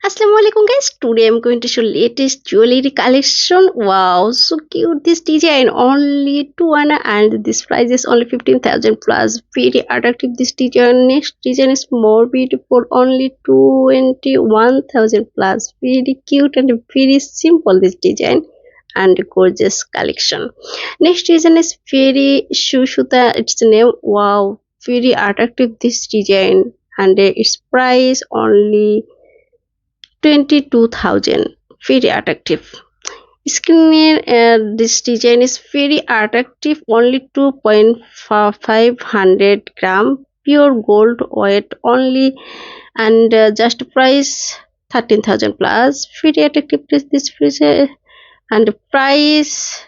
Assalamualaikum guys. Today I'm going to show latest jewelry collection. Wow, so cute this design. Only 2 and this price is only 15,000 plus. Very attractive this design. Next design is more beautiful. Only 21,000 plus. Very cute and very simple this design and gorgeous collection. Next design is very Shushuta. Its name. Wow, very attractive this design and its price only 22,000. Very attractive. Skin this design is very attractive. Only 2.500 gram pure gold weight only and just price 13,000 plus. Very attractive this price and price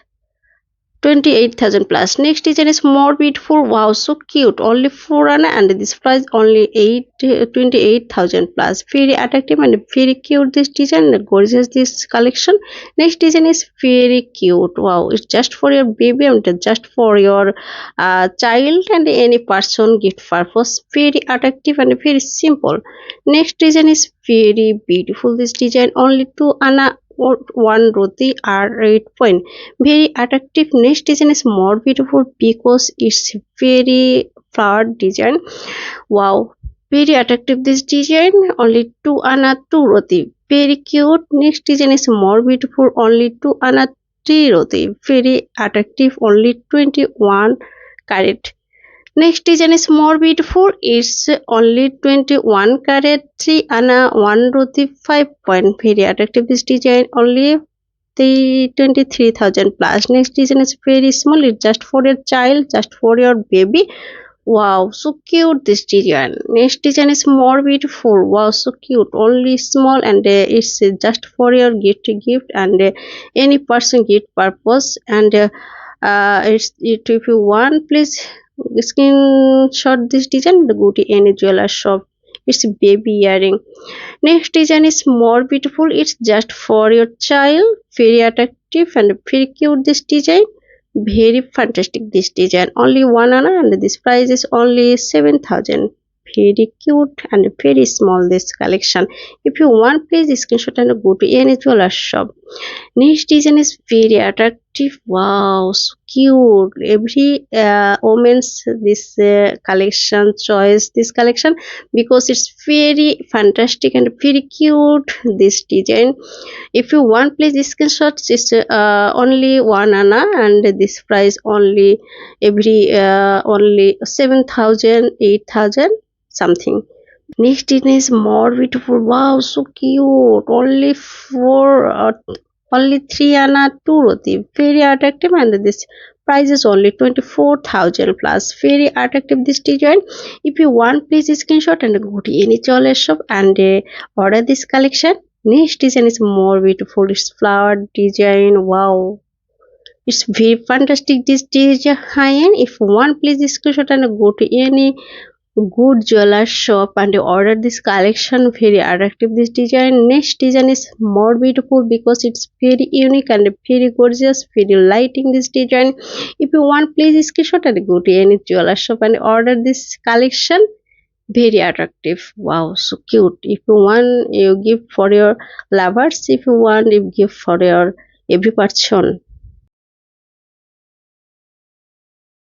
28,000 plus. Next design is more beautiful. Wow, so cute. Only 4 and this price only 28,000 plus. Very attractive and very cute this design. Gorgeous this collection. Next design is very cute. Wow, it's just for your baby and just for your child and any person gift purpose. Very attractive and very simple. Next design is very beautiful. This design only 2 or 1 roti are 8 point. Very attractive. Next design is more beautiful because it's very flower design. Wow, very attractive this design. Only 2 roti. Very cute. Next design is more beautiful. Only 2 roti. Very attractive. Only 21 carat. Next design is more beautiful. It's only 21 carat 3 and 1 roti 5 point. Very attractive this design. Only the 23,000 plus. Next design is very small. It's just for your child, just for your baby. Wow, so cute this design. Next design is more beautiful. Wow, so cute. Only small and it's just for your gift and any person gift purpose and if you want, please screenshot this design and go to any jeweler shop. It's a baby earring. Next design is more beautiful. It's just for your child. Very attractive and very cute this design. Very fantastic this design. Only 1 and this price is only 7,000. Very cute and very small this collection. If you want, please screenshot and go to any jeweler shop. Next design is very attractive. Wow, so cute. Every woman's this collection choice this collection because it's very fantastic and very cute this design. If you want, please screenshot. It's only 1 and this price only every only 7,000, 8,000 something. Next design is more beautiful. Wow, so cute. Only four only 3 and 2 roti. Very attractive and this price is only 24,000 plus. Very attractive this design. If you want, please screenshot and go to any jewelry shop and order this collection. Next design is more beautiful. It's flower design. Wow, it's very fantastic this design high end. If you want, please screenshot and go to any good jeweler shop and order this collection. Very attractive this design. Next design is more beautiful because it's very unique and very gorgeous. Very lighting this design. If you want, please screenshot and go to any jeweler shop and order this collection. Very attractive. Wow, so cute. If you want, you give for your lovers. If you want, you give for your every person.